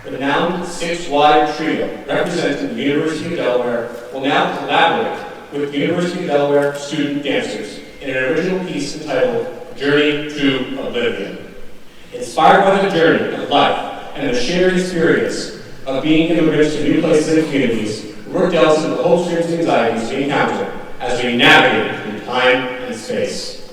The renowned six-wide trio representing the University of Delaware will now collaborate with University of Delaware student dancers in an original piece entitled Journey to Oblivion. Inspired by the journey of life and the shared experience of being immigrants to new places and communities, the work delves into the hopes, dreams, and anxieties we encounter as we navigate through time and space.